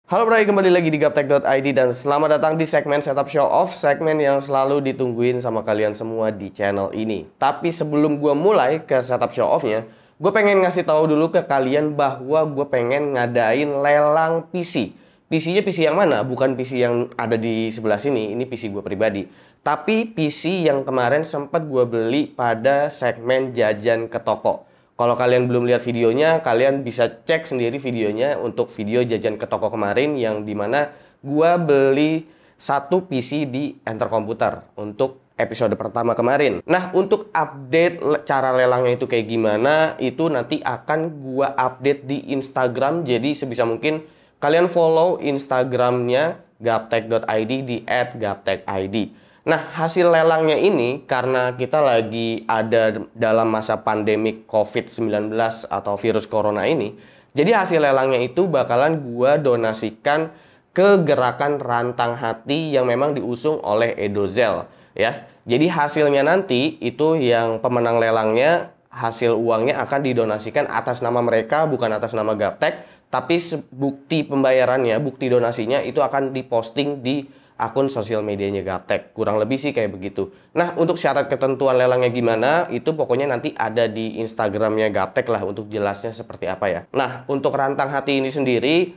Halo Bray, kembali lagi di Gaptek.id dan selamat datang di segmen Setup Show Off, segmen yang selalu ditungguin sama kalian semua di channel ini. Tapi sebelum gue mulai ke Setup Show Off-nya, gue pengen ngasih tahu dulu ke kalian bahwa gue pengen ngadain lelang PC. PC-nya PC yang mana? Bukan PC yang ada di sebelah sini, ini PC gue pribadi. Tapi PC yang kemarin sempat gue beli pada segmen jajan ke toko. Kalau kalian belum lihat videonya, kalian bisa cek sendiri videonya untuk video jajan ke toko kemarin yang dimana gua beli satu PC di Enter Komputer untuk episode pertama kemarin. Nah, untuk update cara lelangnya itu kayak gimana, itu nanti akan gua update di Instagram. Jadi sebisa mungkin kalian follow Instagramnya gaptek.id di @gaptek.id. Nah, hasil lelangnya ini karena kita lagi ada dalam masa pandemik COVID-19 atau virus corona ini, jadi hasil lelangnya itu bakalan gua donasikan ke gerakan Rantang Hati yang memang diusung oleh Edozel ya. Jadi hasilnya nanti itu yang pemenang lelangnya hasil uangnya akan didonasikan atas nama mereka, bukan atas nama Gaptek, tapi bukti pembayarannya, bukti donasinya itu akan diposting di akun sosial medianya Gaptek. Kurang lebih sih kayak begitu. Nah, untuk syarat ketentuan lelangnya gimana, itu pokoknya nanti ada di Instagramnya Gaptek lah untuk jelasnya seperti apa ya. Nah, untuk Rantang Hati ini sendiri,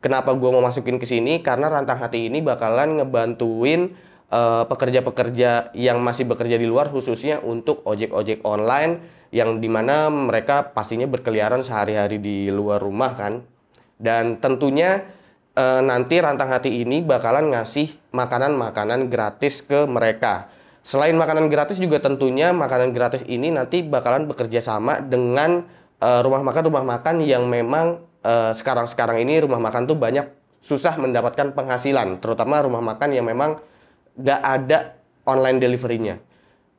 kenapa gue mau masukin ke sini? Karena Rantang Hati ini bakalan ngebantuin pekerja-pekerja yang masih bekerja di luar, khususnya untuk ojek-ojek online, yang dimana mereka pastinya berkeliaran sehari-hari di luar rumah kan. Dan tentunya nanti Rantang Hati ini bakalan ngasih makanan-makanan gratis ke mereka. Selain makanan gratis juga tentunya makanan gratis ini nanti bakalan bekerja sama dengan rumah makan yang memang sekarang-sekarang ini rumah makan tuh banyak susah mendapatkan penghasilan. Terutama rumah makan yang memang gak ada online delivery-nya.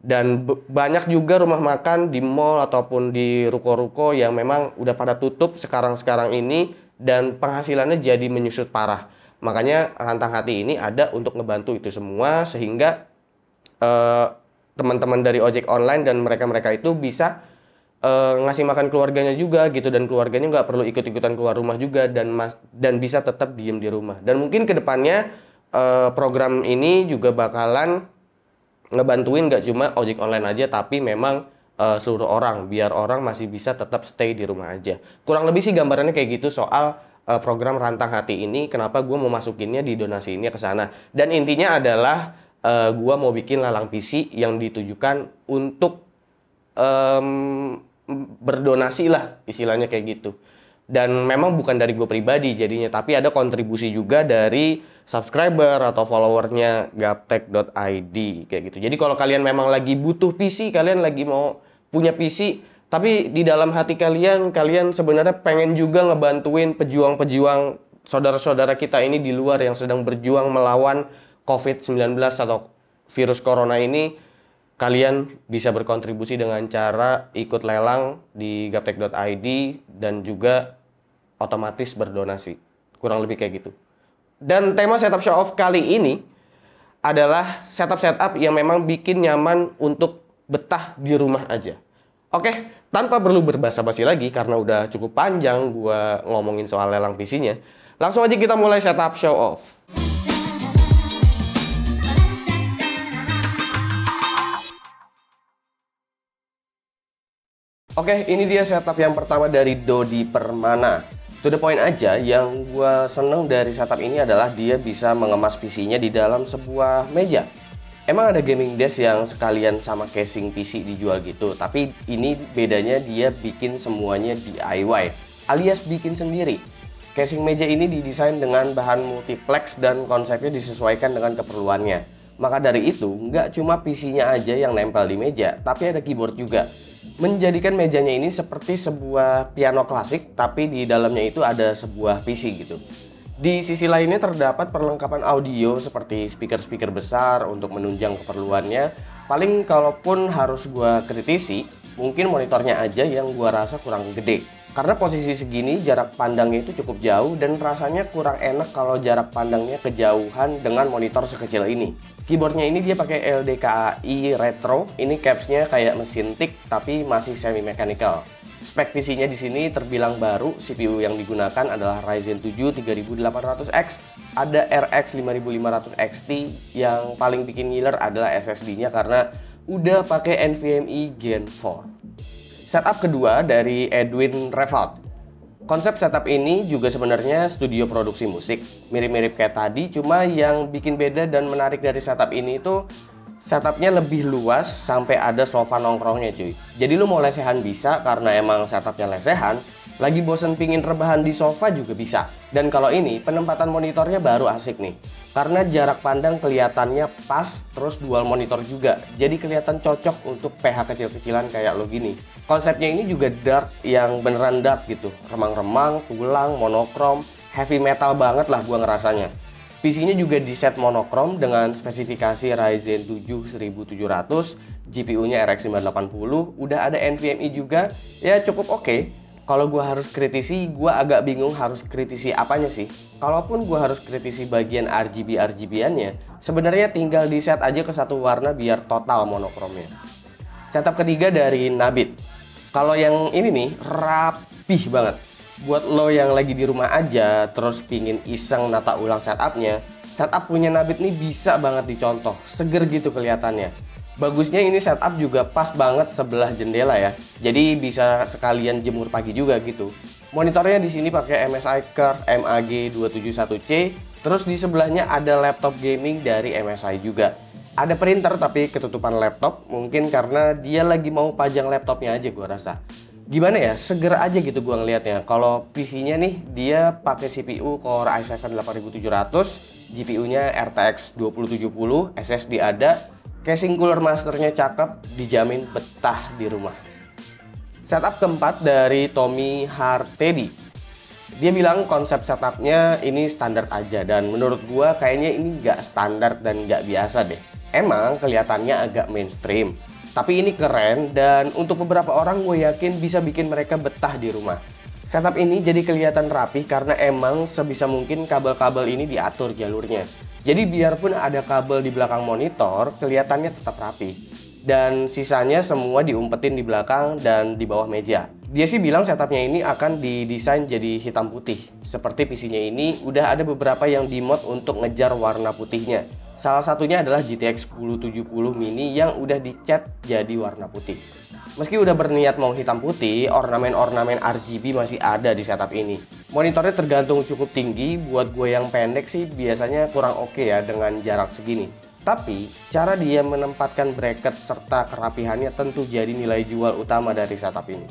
Dan banyak juga rumah makan di mall ataupun di ruko-ruko yang memang udah pada tutup sekarang-sekarang ini dan penghasilannya jadi menyusut parah. Makanya Rantang Hati ini ada untuk ngebantu itu semua sehingga teman-teman dari ojek online dan mereka-mereka itu bisa ngasih makan keluarganya juga gitu, dan keluarganya nggak perlu ikut-ikutan keluar rumah juga dan bisa tetap diem di rumah. Dan mungkin kedepannya program ini juga bakalan ngebantuin nggak cuma ojek online aja, tapi memang seluruh orang, biar orang masih bisa tetap stay di rumah aja. Kurang lebih sih gambarannya kayak gitu soal program Rantang Hati ini. Kenapa gue mau masukinnya di donasiinnya ke sana. Dan intinya adalah gue mau bikin lelang PC yang ditujukan untuk berdonasi lah, istilahnya kayak gitu. Dan memang bukan dari gue pribadi jadinya, tapi ada kontribusi juga dari subscriber atau followernya gaptek.id kayak gitu. Jadi kalau kalian memang lagi butuh PC, kalian lagi mau punya PC, tapi di dalam hati kalian sebenarnya pengen juga ngebantuin pejuang-pejuang saudara-saudara kita ini di luar yang sedang berjuang melawan COVID-19 atau virus corona ini, kalian bisa berkontribusi dengan cara ikut lelang di gaptek.id dan juga otomatis berdonasi. Kurang lebih kayak gitu. Dan tema Setup Show Off kali ini adalah setup-setup yang memang bikin nyaman untuk betah di rumah aja. Oke, tanpa perlu berbasa-basi lagi karena udah cukup panjang gua ngomongin soal lelang PC-nya, langsung aja kita mulai setup show off. Oke, ini dia setup yang pertama dari Dodi Permana. To the point aja, yang gua seneng dari setup ini adalah dia bisa mengemas PC-nya di dalam sebuah meja. Emang ada gaming desk yang sekalian sama casing PC dijual gitu, tapi ini bedanya dia bikin semuanya DIY, alias bikin sendiri. Casing meja ini didesain dengan bahan multiplex dan konsepnya disesuaikan dengan keperluannya. Maka dari itu, nggak cuma PC-nya aja yang nempel di meja, tapi ada keyboard juga. Menjadikan mejanya ini seperti sebuah piano klasik, tapi di dalamnya itu ada sebuah PC gitu. Di sisi lainnya terdapat perlengkapan audio seperti speaker-speaker besar untuk menunjang keperluannya. Paling kalaupun harus gua kritisi, mungkin monitornya aja yang gua rasa kurang gede. Karena posisi segini jarak pandangnya itu cukup jauh dan rasanya kurang enak kalau jarak pandangnya kejauhan dengan monitor sekecil ini. Keyboardnya ini dia pakai LDKI Retro. Ini capsnya kayak mesin tik tapi masih semi mechanical. Spek PC-nya di sini terbilang baru. CPU yang digunakan adalah Ryzen 7 3800X. Ada RX 5500 XT. Yang paling bikin ngiler adalah SSD-nya karena udah pakai NVMe Gen 4. Setup kedua dari Edwin Revolt. Konsep setup ini juga sebenarnya studio produksi musik. Mirip-mirip kayak tadi, cuma yang bikin beda dan menarik dari setup ini itu setupnya lebih luas sampai ada sofa nongkrongnya cuy. Jadi lu mau lesehan bisa karena emang setupnya lesehan. Lagi bosen pingin rebahan di sofa juga bisa. Dan kalau ini penempatan monitornya baru asik nih. Karena jarak pandang kelihatannya pas, terus dual monitor juga. Jadi kelihatan cocok untuk PH kecil-kecilan kayak lo gini. Konsepnya ini juga dark yang beneran dark gitu. Remang-remang, tulang, monokrom, heavy metal banget lah gua ngerasanya. PC-nya juga di set monokrom dengan spesifikasi Ryzen 7 1700, GPU-nya RX 580, udah ada NVMe juga, ya cukup oke. Kalau gua harus kritisi, gua agak bingung harus kritisi apanya sih. Kalaupun gua harus kritisi bagian RGB-RGB-annya, sebenarnya tinggal di set aja ke satu warna biar total monokromnya. Setup ketiga dari Nabit. Kalau yang ini nih, rapih banget. Buat lo yang lagi di rumah aja terus pingin iseng nata ulang setupnya, setup punya Nabit nih bisa banget dicontoh, seger gitu kelihatannya. Bagusnya ini setup juga pas banget sebelah jendela ya, jadi bisa sekalian jemur pagi juga gitu. Monitornya di sini pakai MSI Curve MAG271C, terus di sebelahnya ada laptop gaming dari MSI juga. Ada printer tapi ketutupan laptop, mungkin karena dia lagi mau pajang laptopnya aja gua rasa. Gimana ya, seger aja gitu gua ngelihatnya. Kalau PC-nya nih, dia pakai CPU Core i7 8700, GPU-nya RTX 2070, SSD ada, casing cooler masternya cakep, dijamin betah di rumah. Setup keempat dari Tommy Hartedy. Dia bilang konsep setupnya ini standar aja, dan menurut gua kayaknya ini nggak standar dan nggak biasa deh. Emang kelihatannya agak mainstream, tapi ini keren dan untuk beberapa orang gue yakin bisa bikin mereka betah di rumah. Setup ini jadi kelihatan rapih karena emang sebisa mungkin kabel-kabel ini diatur jalurnya. Jadi biarpun ada kabel di belakang monitor, kelihatannya tetap rapi. Dan sisanya semua diumpetin di belakang dan di bawah meja. Dia sih bilang setupnya ini akan didesain jadi hitam putih. Seperti PC-nya ini udah ada beberapa yang dimod untuk ngejar warna putihnya. Salah satunya adalah GTX 1070 mini yang udah dicat jadi warna putih. Meski udah berniat mau hitam putih, ornamen-ornamen RGB masih ada di setup ini. Monitornya tergantung cukup tinggi, buat gue yang pendek sih biasanya kurang oke ya dengan jarak segini. Tapi, cara dia menempatkan bracket serta kerapihannya tentu jadi nilai jual utama dari setup ini.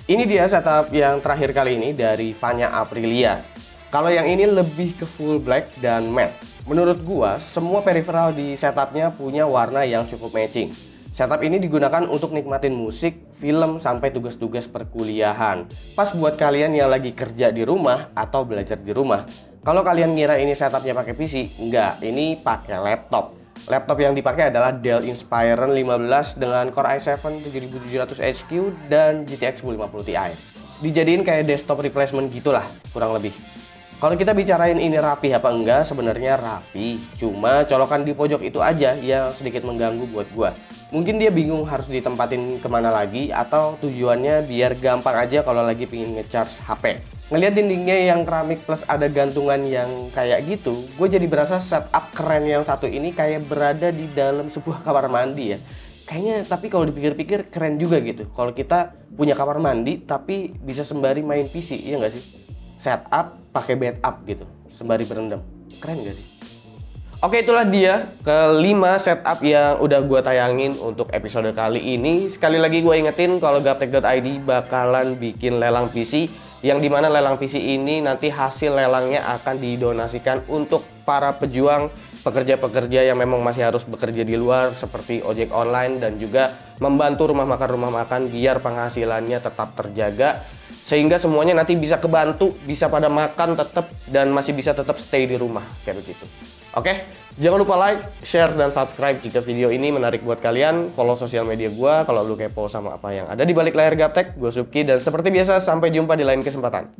Ini dia setup yang terakhir kali ini dari Vanya Aprilia. Kalau yang ini lebih ke full black dan matte. Menurut gua, semua peripheral di setupnya punya warna yang cukup matching. Setup ini digunakan untuk nikmatin musik, film, sampai tugas-tugas perkuliahan. Pas buat kalian yang lagi kerja di rumah atau belajar di rumah. Kalau kalian ngira ini setupnya pakai PC, enggak, ini pakai laptop. Laptop yang dipakai adalah Dell Inspiron 15 dengan Core i7 7700HQ dan GTX 1050 Ti. Dijadiin kayak desktop replacement gitulah, kurang lebih. Kalau kita bicarain ini rapi apa enggak, sebenarnya rapi. Cuma colokan di pojok itu aja yang sedikit mengganggu buat gua. Mungkin dia bingung harus ditempatin kemana lagi, atau tujuannya biar gampang aja kalau lagi pingin ngecharge HP. Ngeliat dindingnya yang keramik plus ada gantungan yang kayak gitu, gue jadi berasa setup keren yang satu ini kayak berada di dalam sebuah kamar mandi ya. Kayaknya tapi kalau dipikir-pikir keren juga gitu. Kalau kita punya kamar mandi tapi bisa sembari main PC, iya nggak sih? Setup pakai backup gitu, sembari berendam. Keren gak sih? Oke, itulah dia kelima setup yang udah gue tayangin untuk episode kali ini. Sekali lagi gue ingetin kalau Gaptek.id bakalan bikin lelang PC, yang dimana lelang PC ini nanti hasil lelangnya akan didonasikan untuk para pejuang, pekerja-pekerja yang memang masih harus bekerja di luar seperti ojek online, dan juga membantu rumah makan biar penghasilannya tetap terjaga, sehingga semuanya nanti bisa kebantu, bisa pada makan tetap, dan masih bisa tetap stay di rumah kayak begitu. Oke, jangan lupa like, share, dan subscribe jika video ini menarik buat kalian. Follow sosial media gue kalau lu kepo sama apa yang ada di balik layar Gaptek. Gue Subki, dan seperti biasa sampai jumpa di lain kesempatan.